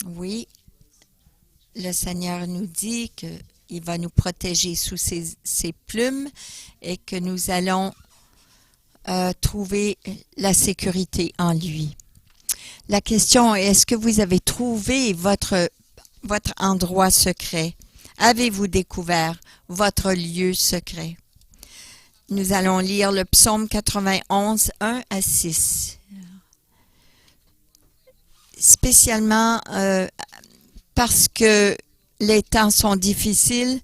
Oui, le Seigneur nous dit qu'il va nous protéger sous ses plumes et que nous allons trouver la sécurité en lui. La question est, est-ce que vous avez trouvé votre endroit secret? Avez-vous découvert votre lieu secret? Nous allons lire le psaume 91, 1 à 6. Spécialement parce que les temps sont difficiles,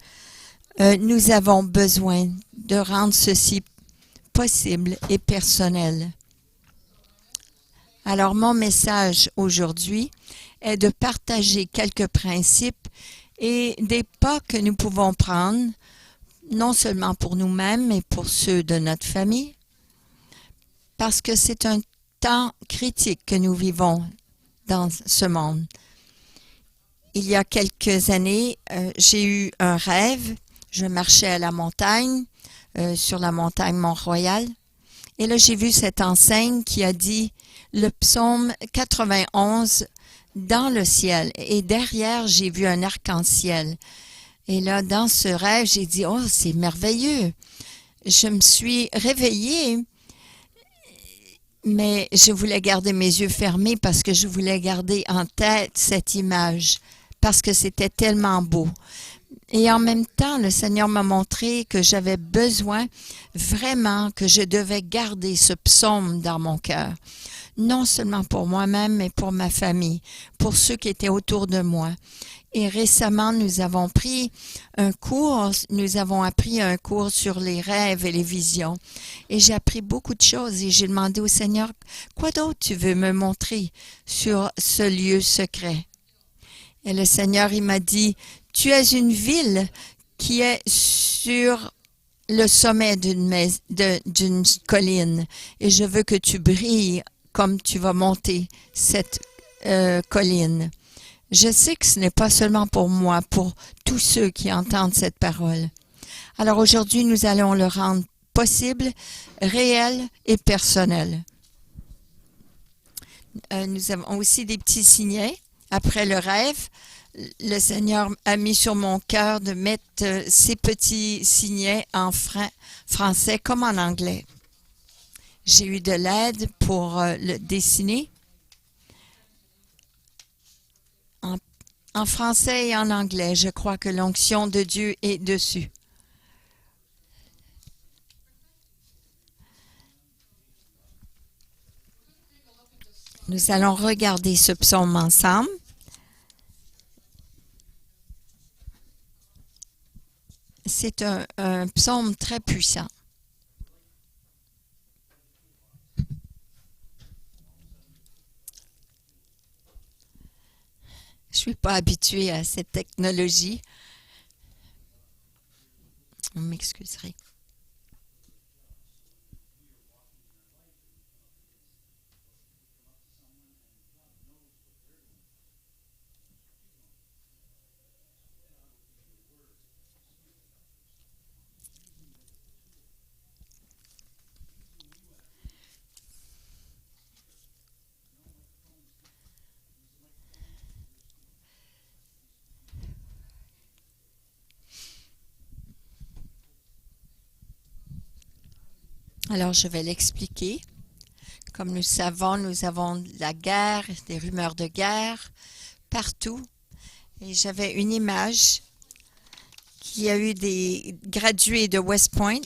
nous avons besoin de rendre ceci possible et personnel. Alors, mon message aujourd'hui est de partager quelques principes et des pas que nous pouvons prendre, non seulement pour nous-mêmes, mais pour ceux de notre famille, parce que c'est un temps critique que nous vivons dans ce monde. Il y a quelques années, j'ai eu un rêve. Je marchais à la montagne, sur la montagne Mont-Royal. Et là, j'ai vu cette enseigne qui a dit le psaume 91 dans le ciel. Et derrière, j'ai vu un arc-en-ciel. Et là, dans ce rêve, j'ai dit, oh, c'est merveilleux. Je me suis réveillée, mais je voulais garder mes yeux fermés parce que je voulais garder en tête cette image, parce que c'était tellement beau. Et en même temps, le Seigneur m'a montré que j'avais besoin vraiment que je devais garder ce psaume dans mon cœur. Non seulement pour moi-même, mais pour ma famille, pour ceux qui étaient autour de moi. Et récemment, nous avons appris un cours sur les rêves et les visions. Et j'ai appris beaucoup de choses et j'ai demandé au Seigneur, quoi d'autre tu veux me montrer sur ce lieu secret? Et le Seigneur, il m'a dit, tu es une ville qui est sur le sommet d'une colline et je veux que tu brilles comme tu vas monter cette colline. Je sais que ce n'est pas seulement pour moi, pour tous ceux qui entendent cette parole. Alors aujourd'hui, nous allons le rendre possible, réel et personnel. Nous avons aussi des petits signets après le rêve. Le Seigneur a mis sur mon cœur de mettre ces petits signets en français comme en anglais. J'ai eu de l'aide pour le dessiner en français et en anglais. Je crois que l'onction de Dieu est dessus. Nous allons regarder ce psaume ensemble. C'est un psaume très puissant. Je ne suis pas habituée à cette technologie. Vous m'excuserez. Alors, je vais l'expliquer. Comme nous savons, nous avons de la guerre, des rumeurs de guerre partout. Et j'avais une image qui a eu des gradués de West Point.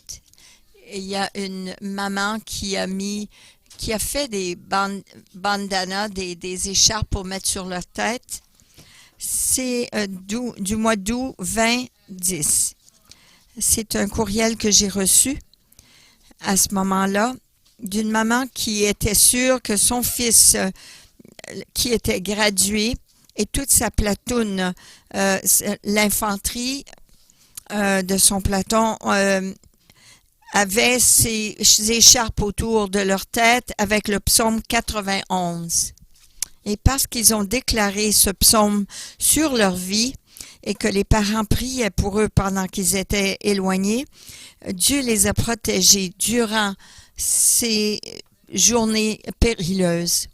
Et il y a une maman qui a fait des bandanas, des écharpes pour mettre sur leur tête. C'est du mois d'août 2010. C'est un courriel que j'ai reçu à ce moment-là d'une maman qui était sûre que son fils, qui était gradué, et toute sa platoune, l'infanterie de son peloton, avait ces écharpes autour de leur tête avec le psaume 91. Et parce qu'ils ont déclaré ce psaume sur leur vie et que les parents priaient pour eux pendant qu'ils étaient éloignés, Dieu les a protégés durant ces journées périlleuses.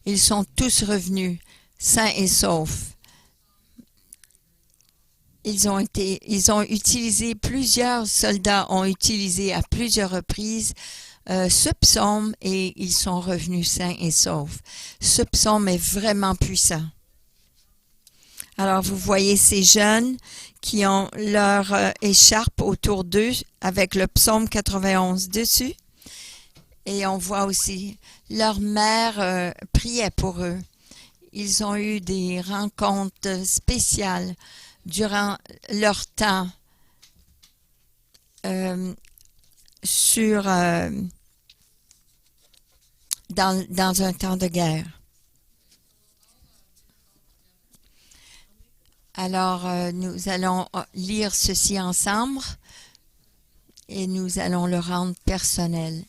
Ils sont tous revenus, sains et saufs. Plusieurs soldats ont utilisé à plusieurs reprises ce psaume et ils sont revenus sains et saufs. Ce psaume est vraiment puissant. Alors, vous voyez ces jeunes qui ont leur écharpe autour d'eux avec le psaume 91 dessus. Et on voit aussi leur mère priait pour eux. Ils ont eu des rencontres spéciales durant leur temps dans un temps de guerre. Alors, nous allons lire ceci ensemble et nous allons le rendre personnel.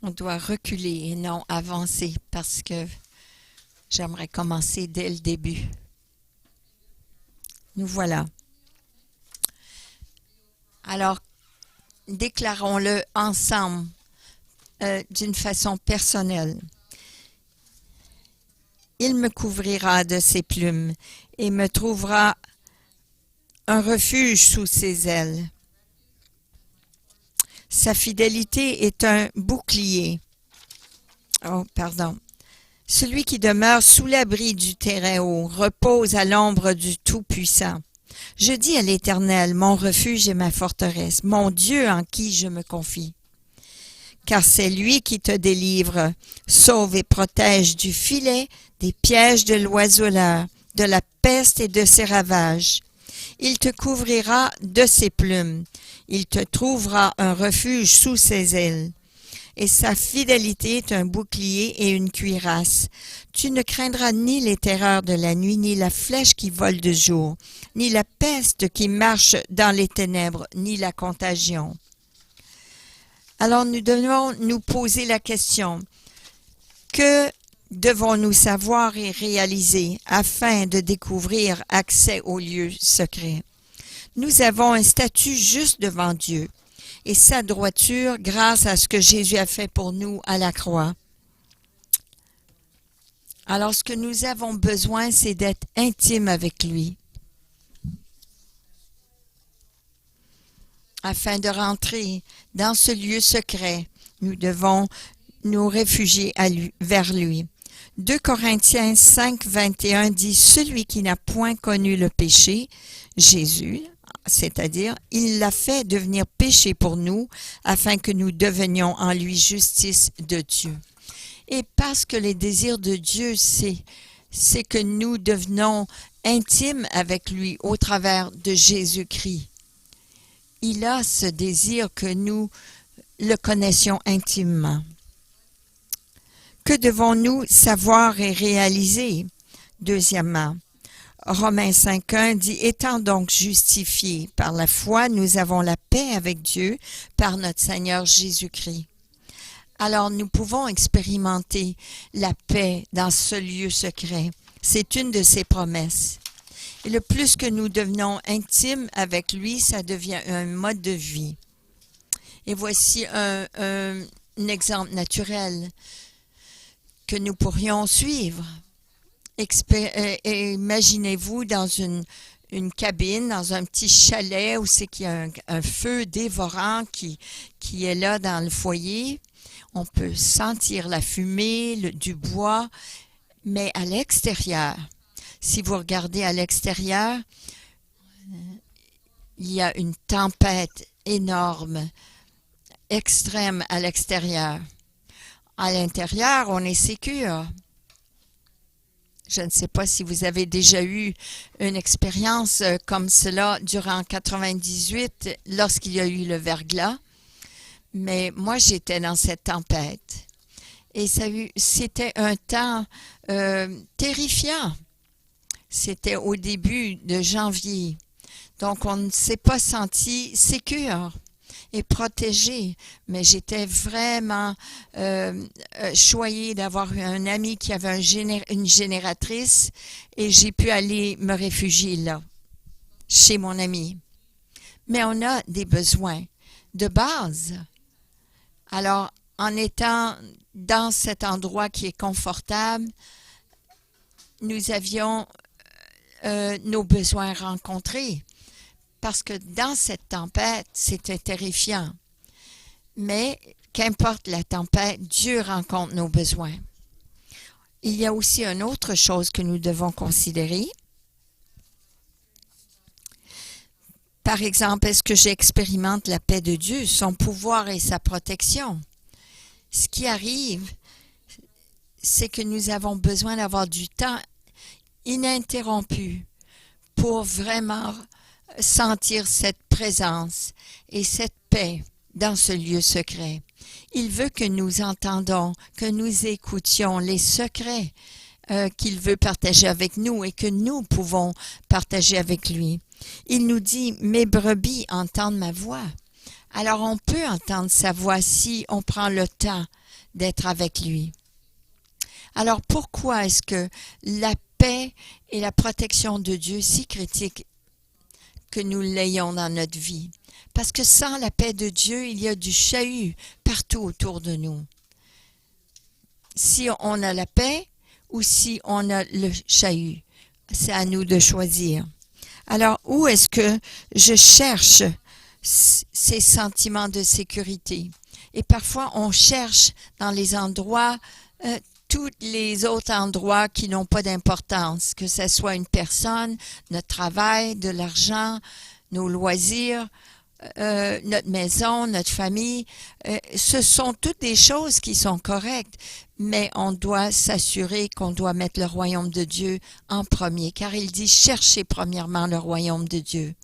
On doit reculer et non avancer parce que j'aimerais commencer dès le début. Nous voilà. Alors, déclarons-le ensemble d'une façon personnelle. Il me couvrira de ses plumes et me trouvera un refuge sous ses ailes. Sa fidélité est un bouclier. Celui qui demeure sous l'abri du Très-Haut repose à l'ombre du Tout-Puissant. Je dis à l'Éternel, mon refuge et ma forteresse, mon Dieu en qui je me confie. Car c'est lui qui te délivre, sauve et protège du filet, des pièges de l'oiseleur, de la peste et de ses ravages. Il te couvrira de ses plumes. Il te trouvera un refuge sous ses ailes. Et sa fidélité est un bouclier et une cuirasse. Tu ne craindras ni les terreurs de la nuit, ni la flèche qui vole de jour, ni la peste qui marche dans les ténèbres, ni la contagion. Alors nous devons nous poser la question, que devons-nous savoir et réaliser afin de découvrir accès aux lieux secrets? Nous avons un statut juste devant Dieu et sa droiture grâce à ce que Jésus a fait pour nous à la croix. Alors, ce que nous avons besoin, c'est d'être intime avec lui. Afin de rentrer dans ce lieu secret, nous devons nous réfugier vers lui. 2 Corinthiens 5, 21 dit « Celui qui n'a point connu le péché, Jésus, c'est-à-dire, il l'a fait devenir péché pour nous, afin que nous devenions en lui justice de Dieu. » Et parce que les désirs de Dieu, c'est que nous devenons intimes avec lui au travers de Jésus-Christ. Il a ce désir que nous le connaissions intimement. Que devons-nous savoir et réaliser? Deuxièmement, Romains 5.1 dit « Étant donc justifiés par la foi, nous avons la paix avec Dieu par notre Seigneur Jésus-Christ. » Alors nous pouvons expérimenter la paix dans ce lieu secret. C'est une de ses promesses. Et le plus que nous devenons intimes avec lui, ça devient un mode de vie. Et voici un exemple naturel que nous pourrions suivre. Imaginez-vous dans une cabine, dans un petit chalet où c'est qu'il y a un feu dévorant qui est là dans le foyer. On peut sentir la fumée, du bois, mais à l'extérieur, si vous regardez à l'extérieur, il y a une tempête énorme, extrême à l'extérieur. À l'intérieur, on est sécure. Je ne sais pas si vous avez déjà eu une expérience comme cela durant 98, lorsqu'il y a eu le verglas. Mais moi, j'étais dans cette tempête. Et c'était un temps terrifiant. C'était au début de janvier. Donc, on ne s'est pas senti sécure et protégé. Mais j'étais vraiment choyée d'avoir eu un ami qui avait une génératrice et j'ai pu aller me réfugier là, chez mon ami. Mais on a des besoins de base. Alors, en étant dans cet endroit qui est confortable, nous avions nos besoins rencontrés. Parce que dans cette tempête, c'était terrifiant. Mais qu'importe la tempête, Dieu rencontre nos besoins. Il y a aussi une autre chose que nous devons considérer. Par exemple, est-ce que j'expérimente la paix de Dieu, son pouvoir et sa protection? Ce qui arrive, c'est que nous avons besoin d'avoir du temps ininterrompu pour vraiment sentir cette présence et cette paix dans ce lieu secret. Il veut que nous entendons, que nous écoutions les secrets qu'il veut partager avec nous et que nous pouvons partager avec lui. Il nous dit « Mes brebis entendent ma voix ». Alors on peut entendre sa voix si on prend le temps d'être avec lui. Alors pourquoi est-ce que la paix et la protection de Dieu si critique que nous l'ayons dans notre vie? Parce que sans la paix de Dieu, il y a du chahut partout autour de nous. Si on a la paix ou si on a le chahut, c'est à nous de choisir. Alors, où est-ce que je cherche ces sentiments de sécurité? Et parfois, on cherche dans les endroits, tous les autres endroits qui n'ont pas d'importance, que ce soit une personne, notre travail, de l'argent, nos loisirs, notre maison, notre famille. Ce sont toutes des choses qui sont correctes, mais on doit s'assurer qu'on doit mettre le royaume de Dieu en premier, car il dit « Cherchez premièrement le royaume de Dieu ».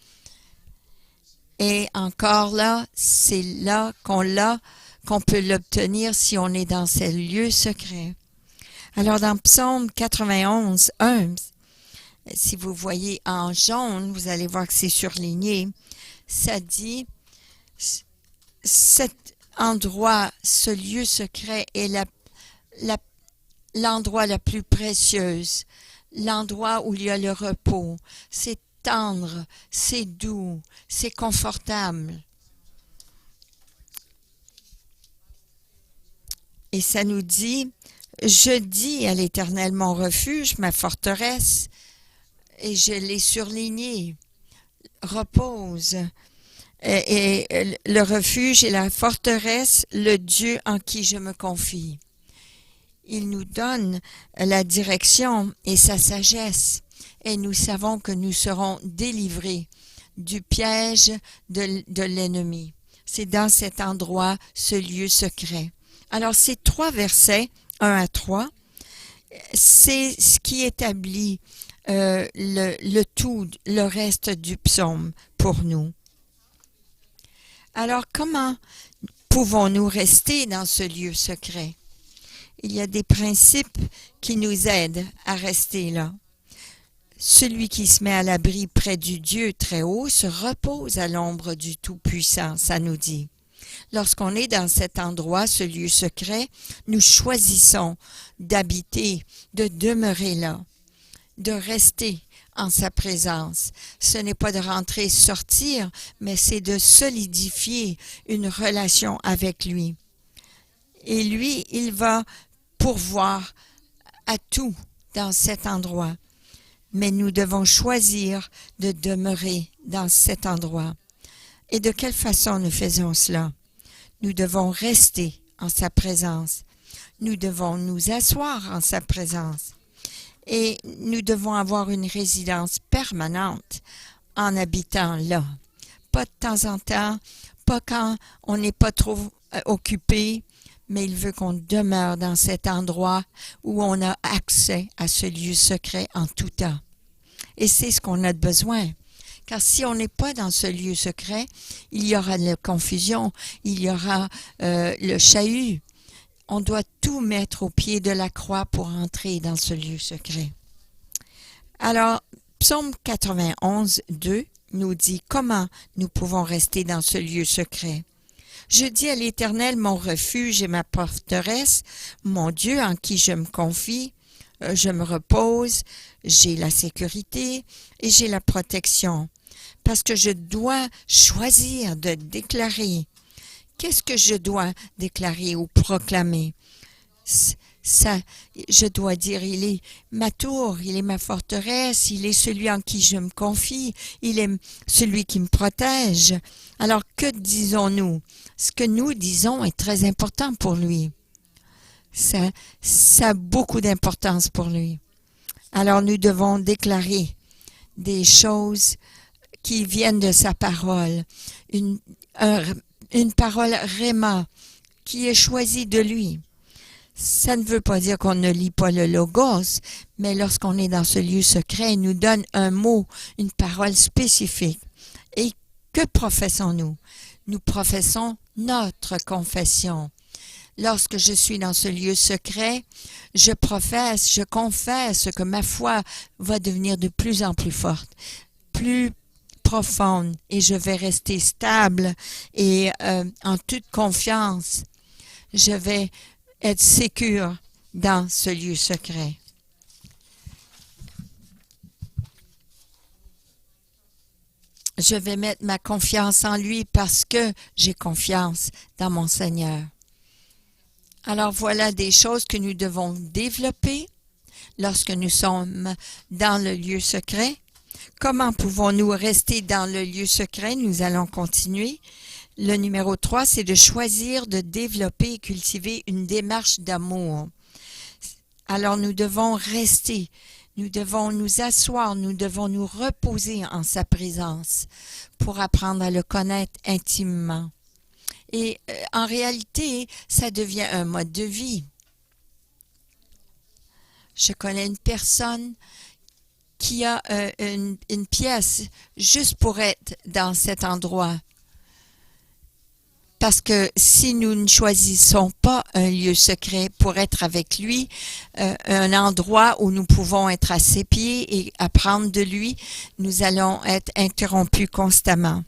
Et encore là, c'est là qu'on peut l'obtenir si on est dans ces lieux secrets. Alors dans Psaume 91, 1, si vous voyez en jaune, vous allez voir que c'est surligné, ça dit « Cet endroit, ce lieu secret est l'endroit le plus précieux, l'endroit où il y a le repos. C'est tendre, c'est doux, c'est confortable. » Et ça nous dit « Je dis à l'Éternel mon refuge, ma forteresse, et je l'ai surligné. Repose. » Et le refuge et la forteresse, le Dieu en qui je me confie. Il nous donne la direction et sa sagesse, et nous savons que nous serons délivrés du piège de l'ennemi. C'est dans cet endroit, ce lieu secret. Alors, ces 3 versets, 1 à 3, c'est ce qui établit le tout, le reste du psaume pour nous. Alors, comment pouvons-nous rester dans ce lieu secret? Il y a des principes qui nous aident à rester là. Celui qui se met à l'abri près du Dieu très haut se repose à l'ombre du Tout-Puissant, ça nous dit. Lorsqu'on est dans cet endroit, ce lieu secret, nous choisissons d'habiter, de demeurer là, de rester en sa présence. Ce n'est pas de rentrer, sortir, mais c'est de solidifier une relation avec lui. Et lui, il va pourvoir à tout dans cet endroit. Mais nous devons choisir de demeurer dans cet endroit. Et de quelle façon nous faisons cela? Nous devons rester en sa présence. Nous devons nous asseoir en sa présence. Et nous devons avoir une résidence permanente en habitant là. Pas de temps en temps, pas quand on n'est pas trop occupé, mais il veut qu'on demeure dans cet endroit où on a accès à ce lieu secret en tout temps. Et c'est ce qu'on a besoin. Car si on n'est pas dans ce lieu secret, il y aura de la confusion, il y aura le chahut. On doit tout mettre au pied de la croix pour entrer dans ce lieu secret. Alors, Psaume 91, 2 nous dit comment nous pouvons rester dans ce lieu secret. Je dis à l'Éternel, mon refuge et ma forteresse, mon Dieu en qui je me confie, je me repose, j'ai la sécurité et j'ai la protection. Parce que je dois choisir de déclarer. Qu'est-ce que je dois déclarer ou proclamer? Ça, je dois dire, il est ma tour, il est ma forteresse, il est celui en qui je me confie, il est celui qui me protège. Alors, que disons-nous? Ce que nous disons est très important pour lui. Ça a beaucoup d'importance pour lui. Alors, nous devons déclarer des choses qui viennent de sa parole. Une parole réma qui est choisie de lui. Ça ne veut pas dire qu'on ne lit pas le Logos, mais lorsqu'on est dans ce lieu secret, il nous donne un mot, une parole spécifique. Et que professons-nous? Nous professons notre confession. Lorsque je suis dans ce lieu secret, je confesse que ma foi va devenir de plus en plus forte, plus profonde, et je vais rester stable et en toute confiance. Je vais être sécure dans ce lieu secret. Je vais mettre ma confiance en lui parce que j'ai confiance dans mon Seigneur. Alors voilà des choses que nous devons développer lorsque nous sommes dans le lieu secret. Comment pouvons-nous rester dans le lieu secret? Nous allons continuer. Le numéro 3, c'est de choisir de développer et cultiver une démarche d'amour. Alors nous devons rester, nous devons nous asseoir, nous devons nous reposer en sa présence pour apprendre à le connaître intimement. Et en réalité, ça devient un mode de vie. Je connais une personne qui a une pièce juste pour être dans cet endroit. Parce que si nous ne choisissons pas un lieu secret pour être avec lui, un endroit où nous pouvons être à ses pieds et apprendre de lui, nous allons être interrompus constamment.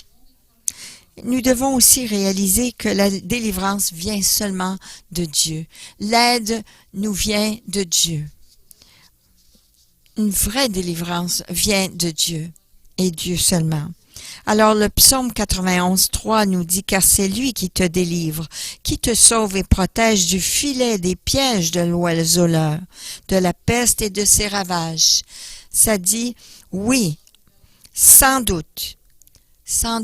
Nous devons aussi réaliser que la délivrance vient seulement de Dieu. L'aide nous vient de Dieu. Une vraie délivrance vient de Dieu et Dieu seulement. Alors le psaume 91, 3 nous dit « Car c'est lui qui te délivre, qui te sauve et protège du filet des pièges de l'oiseleur, de la peste et de ses ravages. » Ça dit « Oui, sans doute, c'est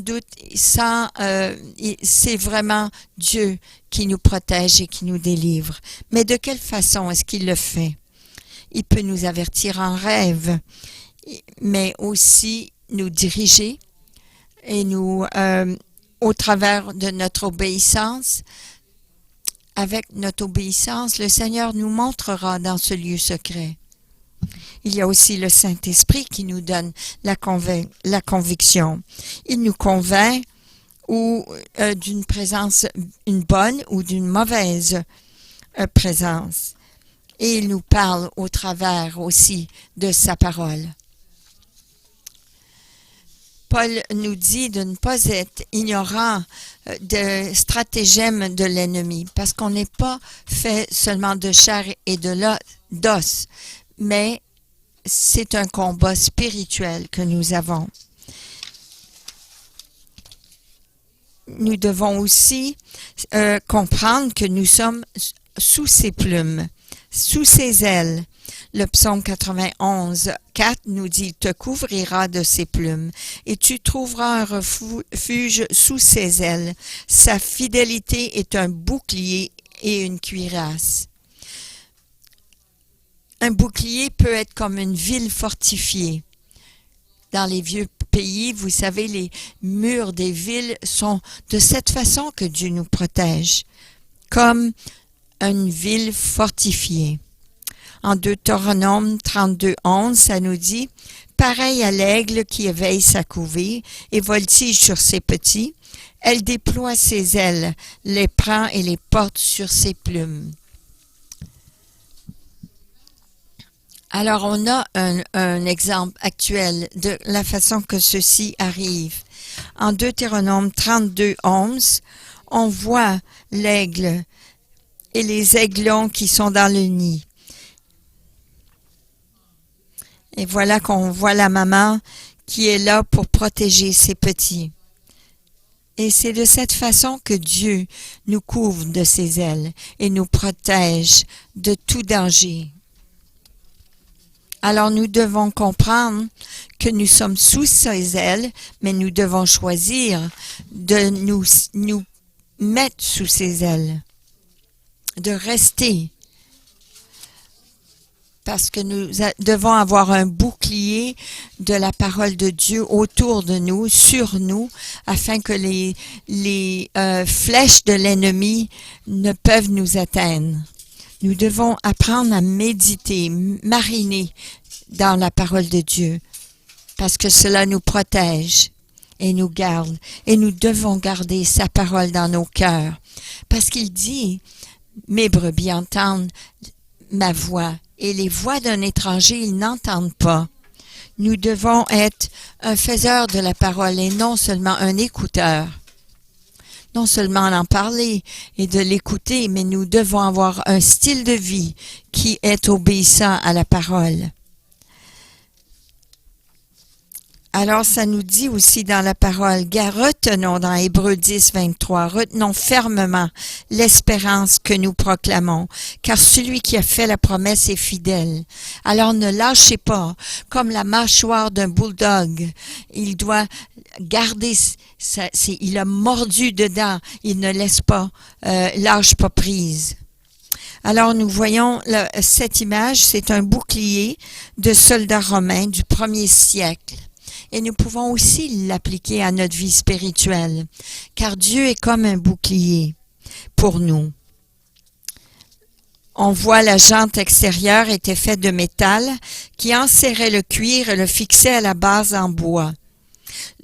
vraiment Dieu qui nous protège et qui nous délivre. Mais de quelle façon est-ce qu'il le fait? Il peut nous avertir en rêve, mais aussi nous diriger et nous, au travers de notre obéissance. Avec notre obéissance, le Seigneur nous montrera dans ce lieu secret. Il y a aussi le Saint-Esprit qui nous donne la conviction. Il nous convainc ou d'une présence, une bonne ou d'une mauvaise présence. Et il nous parle au travers aussi de sa parole. Paul nous dit de ne pas être ignorant de stratagèmes de l'ennemi, parce qu'on n'est pas fait seulement de chair et d'os, mais c'est un combat spirituel que nous avons. Nous devons aussi comprendre que nous sommes sous ses plumes, sous ses ailes. Le psaume 91, 4 nous dit « Il te couvrira de ses plumes et tu trouveras un refuge sous ses ailes. Sa fidélité est un bouclier et une cuirasse. » Un bouclier peut être comme une ville fortifiée. Dans les vieux pays, vous savez, les murs des villes sont de cette façon que Dieu nous protège, comme une ville fortifiée. En Deutéronome 32, 11, ça nous dit « pareille à l'aigle qui éveille sa couvée et voltige sur ses petits. Elle déploie ses ailes, les prend et les porte sur ses plumes. Alors, on a un exemple actuel de la façon que ceci arrive. En Deutéronome 32, 11, on voit l'aigle et les aiglons qui sont dans le nid. Et voilà qu'on voit la maman qui est là pour protéger ses petits. Et c'est de cette façon que Dieu nous couvre de ses ailes et nous protège de tout danger. Alors nous devons comprendre que nous sommes sous ses ailes, mais nous devons choisir de nous mettre sous ses ailes, de rester. Parce que nous devons avoir un bouclier de la parole de Dieu autour de nous, sur nous, afin que les flèches de l'ennemi ne peuvent nous atteindre. Nous devons apprendre à méditer, mariner dans la parole de Dieu, parce que cela nous protège et nous garde. Et nous devons garder sa parole dans nos cœurs, parce qu'il dit, « Mes brebis entendent ma voix, et les voix d'un étranger, ils n'entendent pas. » Nous devons être un faiseur de la parole et non seulement un écouteur. Non seulement en parler et de l'écouter, mais nous devons avoir un style de vie qui est obéissant à la parole. Alors, ça nous dit aussi dans la parole, retenons dans Hébreux 10, 23, retenons fermement l'espérance que nous proclamons, car celui qui a fait la promesse est fidèle. Alors, ne lâchez pas, comme la mâchoire d'un bulldog. Il doit garder, il a mordu dedans, il ne laisse pas, lâche pas prise. Alors, nous voyons cette image, c'est un bouclier de soldats romains du 1er siècle. Et nous pouvons aussi l'appliquer à notre vie spirituelle, car Dieu est comme un bouclier pour nous. On voit la jante extérieure était faite de métal qui enserrait le cuir et le fixait à la base en bois.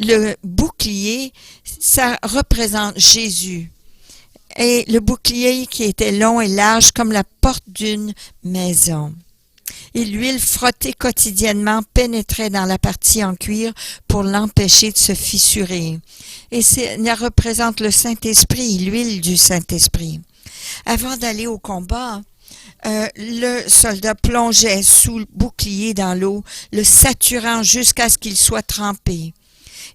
Le bouclier, ça représente Jésus. Et le bouclier qui était long et large comme la porte d'une maison. Et l'huile frottée quotidiennement pénétrait dans la partie en cuir pour l'empêcher de se fissurer. Et ça représente le Saint-Esprit, l'huile du Saint-Esprit. Avant d'aller au combat, le soldat plongeait sous le bouclier dans l'eau, le saturant jusqu'à ce qu'il soit trempé.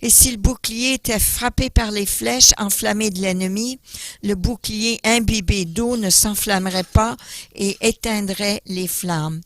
Et si le bouclier était frappé par les flèches enflammées de l'ennemi, le bouclier imbibé d'eau ne s'enflammerait pas et éteindrait les flammes.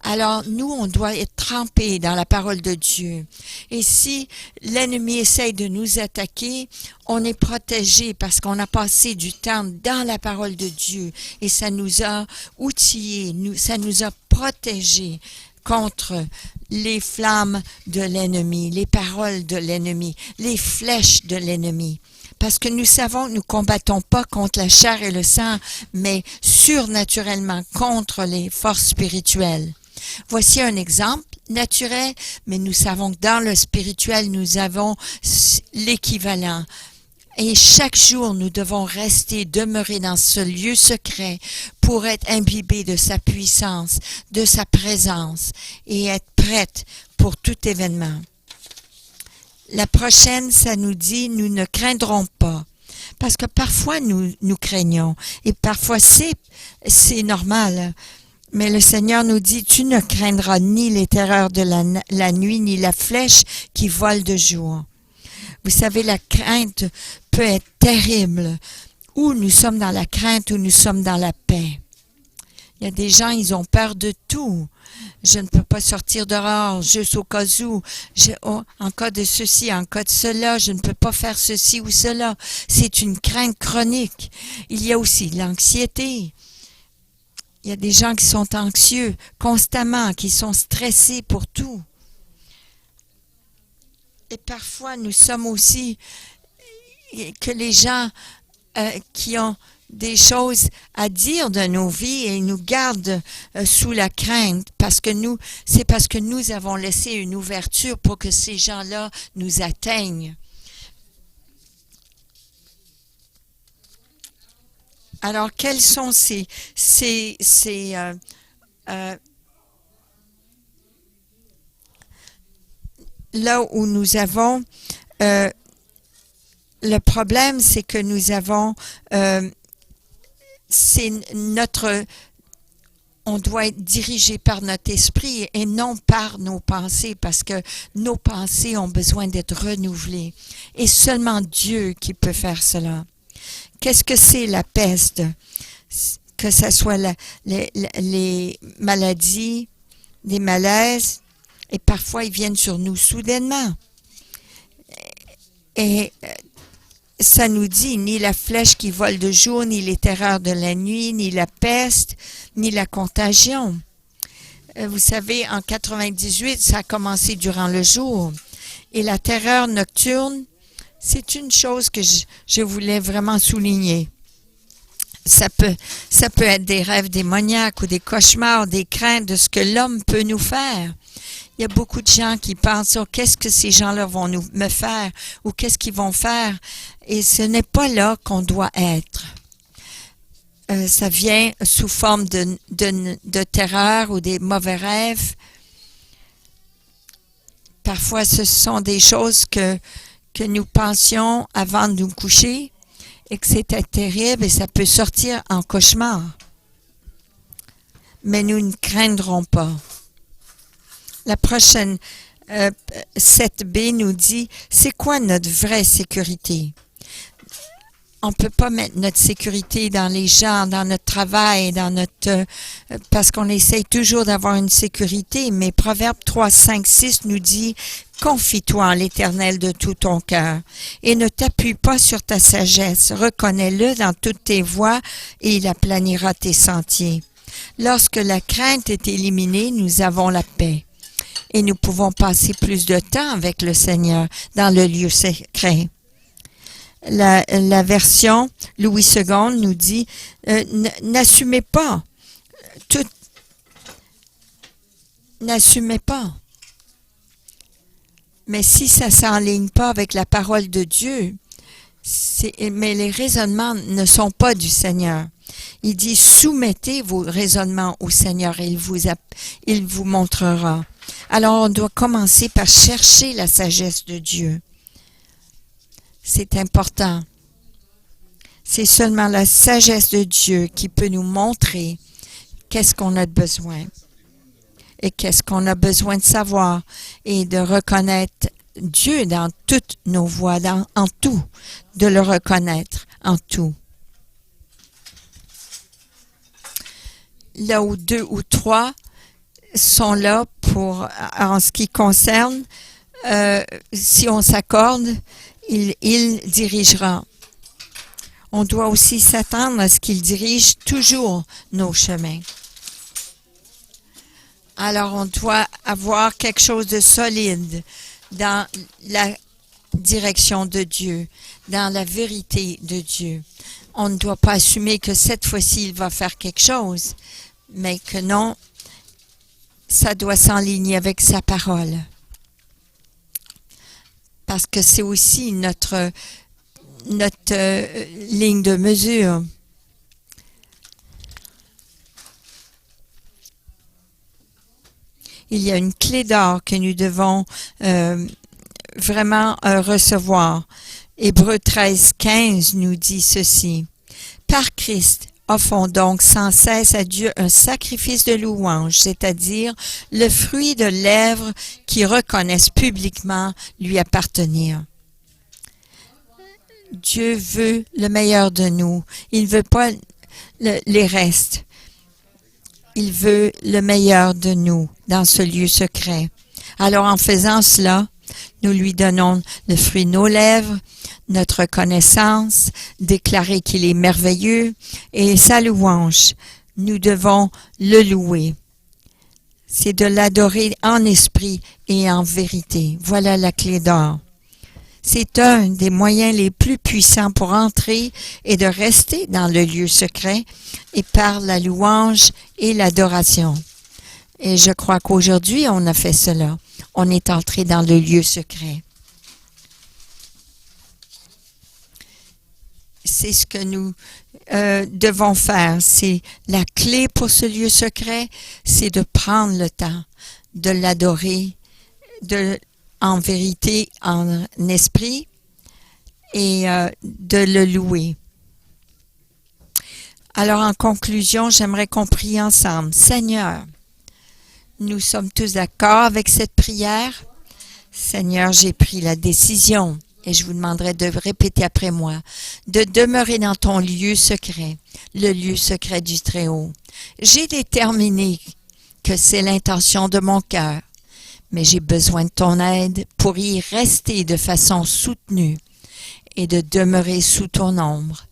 Alors, nous, on doit être trempés dans la parole de Dieu. Et si l'ennemi essaye de nous attaquer, on est protégé parce qu'on a passé du temps dans la parole de Dieu. Et ça nous a outillés, ça nous a protégés contre les flammes de l'ennemi, les paroles de l'ennemi, les flèches de l'ennemi. Parce que nous savons que nous ne combattons pas contre la chair et le sang, mais surnaturellement contre les forces spirituelles. Voici un exemple naturel, mais nous savons que dans le spirituel, nous avons l'équivalent. Et chaque jour, nous devons rester, demeurer dans ce lieu secret pour être imbibés de sa puissance, de sa présence et être prêtes pour tout événement. La prochaine, ça nous dit, nous ne craindrons pas. Parce que parfois, nous craignons. Et parfois, c'est normal. Mais le Seigneur nous dit, tu ne craindras ni les terreurs de la nuit, ni la flèche qui vole de jour. Vous savez, la crainte peut être terrible. Ou nous sommes dans la crainte, ou nous sommes dans la paix. Il y a des gens, ils ont peur de tout. Je ne peux pas sortir dehors, juste au cas où. En cas de ceci, en cas de cela, je ne peux pas faire ceci ou cela. C'est une crainte chronique. Il y a aussi l'anxiété. Il y a des gens qui sont anxieux constamment, qui sont stressés pour tout. Et parfois, nous sommes aussi que les gens qui ont des choses à dire de nos vies et nous garde sous la crainte c'est parce que nous avons laissé une ouverture pour que ces gens-là nous atteignent. Alors, quels sont là où nous avons le problème, c'est que nous avons on doit être dirigé par notre esprit et non par nos pensées, parce que nos pensées ont besoin d'être renouvelées. Et seulement Dieu qui peut faire cela. Qu'est-ce que c'est la peste? Que ce soit les maladies, les malaises, et parfois ils viennent sur nous soudainement. Et ça nous dit, ni la flèche qui vole de jour, ni les terreurs de la nuit, ni la peste, ni la contagion. Vous savez, en 98, ça a commencé durant le jour. Et la terreur nocturne, c'est une chose que je voulais vraiment souligner. Ça peut être des rêves démoniaques ou des cauchemars, des craintes de ce que l'homme peut nous faire. Il y a beaucoup de gens qui pensent, oh, qu'est-ce que ces gens-là vont me faire ou qu'est-ce qu'ils vont faire? Et ce n'est pas là qu'on doit être. Ça vient sous forme de terreur ou des mauvais rêves. Parfois, ce sont des choses que nous pensions avant de nous coucher et que c'était terrible et ça peut sortir en cauchemar. Mais nous ne craindrons pas. La prochaine 7b nous dit, c'est quoi notre vraie sécurité? On ne peut pas mettre notre sécurité dans les gens, dans notre travail, parce qu'on essaye toujours d'avoir une sécurité, mais Proverbe 3, 5, 6 nous dit, confie-toi en l'Éternel de tout ton cœur et ne t'appuie pas sur ta sagesse. Reconnais-le dans toutes tes voies et il aplanira tes sentiers. Lorsque la crainte est éliminée, nous avons la paix. Et nous pouvons passer plus de temps avec le Seigneur dans le lieu secret. La version Louis II nous dit n'assumez pas. N'assumez pas. Mais si ça ne s'enligne pas avec la parole de Dieu, mais les raisonnements ne sont pas du Seigneur. Il dit soumettez vos raisonnements au Seigneur et il vous montrera. Alors, on doit commencer par chercher la sagesse de Dieu. C'est important. C'est seulement la sagesse de Dieu qui peut nous montrer qu'est-ce qu'on a besoin et qu'est-ce qu'on a besoin de savoir et de reconnaître Dieu dans toutes nos voies, en tout, de le reconnaître en tout. Là où 2 ou 3 sont là en ce qui concerne, si on s'accorde, il dirigera. On doit aussi s'attendre à ce qu'il dirige toujours nos chemins. Alors, on doit avoir quelque chose de solide dans la direction de Dieu, dans la vérité de Dieu. On ne doit pas assumer que cette fois-ci, il va faire quelque chose, mais que non, ça doit s'enligner avec sa parole. Parce que c'est aussi notre ligne de mesure. Il y a une clé d'or que nous devons vraiment recevoir. Hébreux 13, 15 nous dit ceci. Par Christ, offrons donc sans cesse à Dieu un sacrifice de louange, c'est-à-dire le fruit de lèvres qui reconnaissent publiquement lui appartenir. Dieu veut le meilleur de nous. Il ne veut pas les restes. Il veut le meilleur de nous dans ce lieu secret. Alors, en faisant cela, nous lui donnons le fruit de nos lèvres, notre connaissance, déclarer qu'il est merveilleux et sa louange. Nous devons le louer. C'est de l'adorer en esprit et en vérité. Voilà la clé d'or. C'est un des moyens les plus puissants pour entrer et de rester dans le lieu secret et par la louange et l'adoration. Et je crois qu'aujourd'hui, on a fait cela. On est entré dans le lieu secret. C'est ce que nous devons faire. C'est la clé pour ce lieu secret, c'est de prendre le temps de l'adorer en vérité, en esprit, et de le louer. Alors, en conclusion, j'aimerais qu'on prie ensemble. Seigneur, nous sommes tous d'accord avec cette prière. Seigneur, j'ai pris la décision, et je vous demanderai de répéter après moi, de demeurer dans ton lieu secret, le lieu secret du Très-Haut. J'ai déterminé que c'est l'intention de mon cœur, mais j'ai besoin de ton aide pour y rester de façon soutenue et de demeurer sous ton ombre.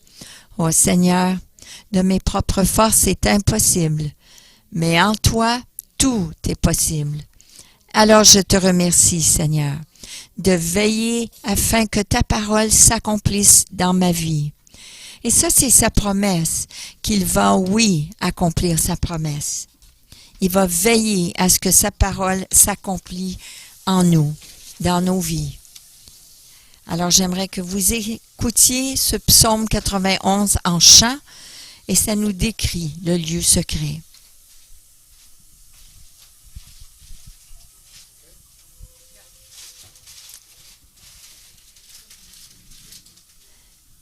Ô Seigneur, de mes propres forces, c'est impossible, mais en toi, tout est possible. Alors je te remercie, Seigneur, de veiller afin que ta parole s'accomplisse dans ma vie. Et ça, c'est sa promesse, qu'il va, oui, accomplir sa promesse. Il va veiller à ce que sa parole s'accomplit en nous, dans nos vies. Alors, j'aimerais que vous écoutiez ce psaume 91 en chant, et ça nous décrit le lieu secret.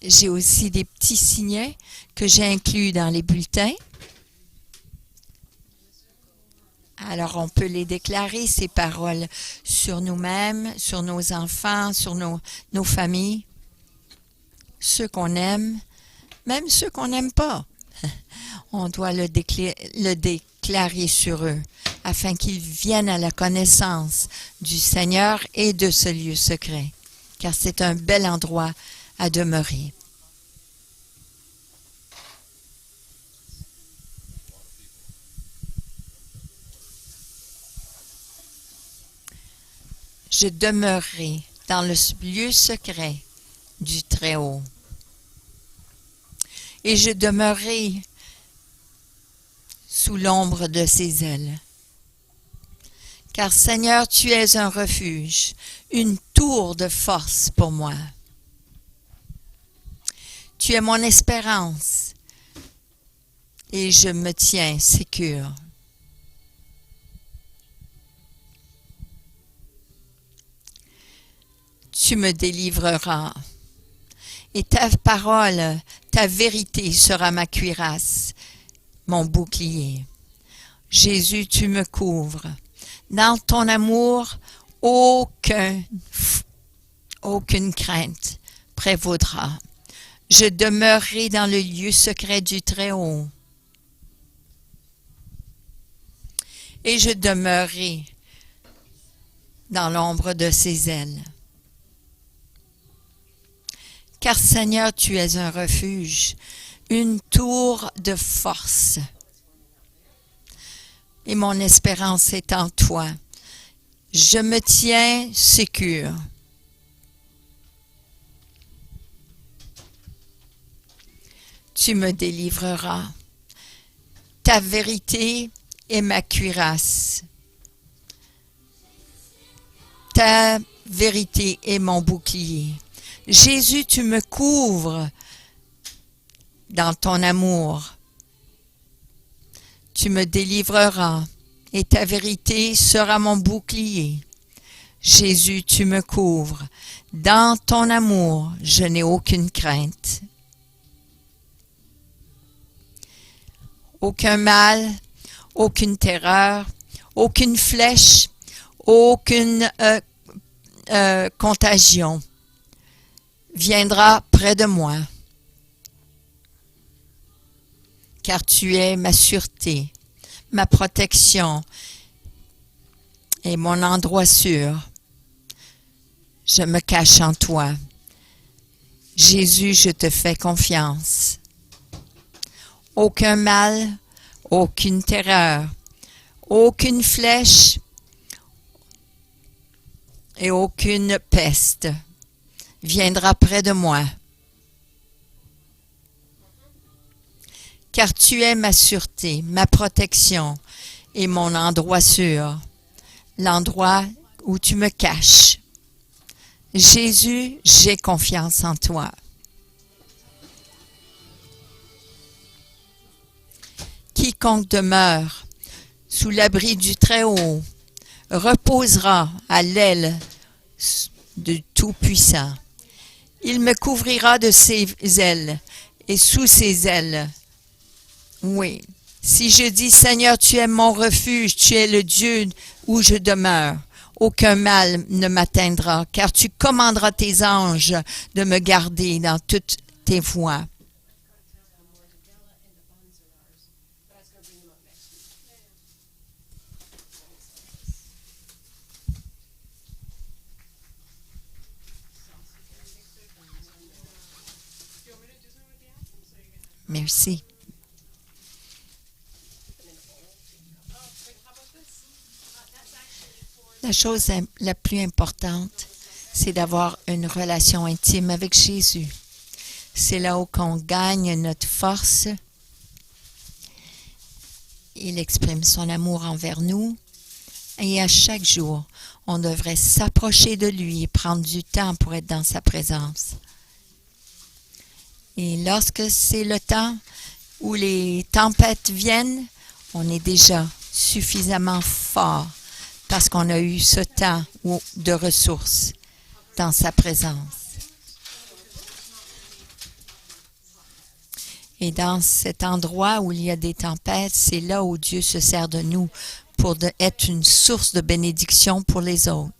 J'ai aussi des petits signets que j'ai inclus dans les bulletins. Alors, on peut les déclarer, ces paroles, sur nous-mêmes, sur nos enfants, sur nos familles, ceux qu'on aime, même ceux qu'on n'aime pas. On doit le déclarer sur eux, afin qu'ils viennent à la connaissance du Seigneur et de ce lieu secret, car c'est un bel endroit à demeurer. Je demeurerai dans le lieu secret du Très-Haut. Et je demeurerai sous l'ombre de ses ailes. Car Seigneur, tu es un refuge, une tour de force pour moi. Tu es mon espérance et je me tiens sécure. Tu me délivreras. Et ta parole, ta vérité sera ma cuirasse, mon bouclier. Jésus, tu me couvres. Dans ton amour, aucune crainte prévaudra. Je demeurerai dans le lieu secret du Très-Haut. Et je demeurerai dans l'ombre de ses ailes. Car Seigneur, tu es un refuge, une tour de force. Et mon espérance est en toi. Je me tiens sécure. Tu me délivreras. Ta vérité est ma cuirasse. Ta vérité est mon bouclier. Jésus, tu me couvres dans ton amour. Tu me délivreras et ta vérité sera mon bouclier. Jésus, tu me couvres. Dans ton amour, je n'ai aucune crainte. Aucun mal, aucune terreur, aucune flèche, aucune contagion viendra près de moi, car tu es ma sûreté, ma protection et mon endroit sûr. Je me cache en toi. Jésus, je te fais confiance. Aucun mal, aucune terreur, aucune flèche et aucune peste viendra près de moi. Car tu es ma sûreté, ma protection et mon endroit sûr, l'endroit où tu me caches. Jésus, j'ai confiance en toi. Quiconque demeure sous l'abri du Très-Haut reposera à l'aile du Tout-Puissant. Il me couvrira de ses ailes et sous ses ailes. Oui. Si je dis, Seigneur, tu es mon refuge, tu es le Dieu où je demeure, aucun mal ne m'atteindra, car tu commanderas tes anges de me garder dans toutes tes voies. Merci. La chose la plus importante, c'est d'avoir une relation intime avec Jésus. C'est là où on gagne notre force. Il exprime son amour envers nous. Et à chaque jour, on devrait s'approcher de lui et prendre du temps pour être dans sa présence. Et lorsque c'est le temps où les tempêtes viennent, on est déjà suffisamment fort parce qu'on a eu ce temps de ressources dans sa présence. Et dans cet endroit où il y a des tempêtes, c'est là où Dieu se sert de nous pour être une source de bénédiction pour les autres.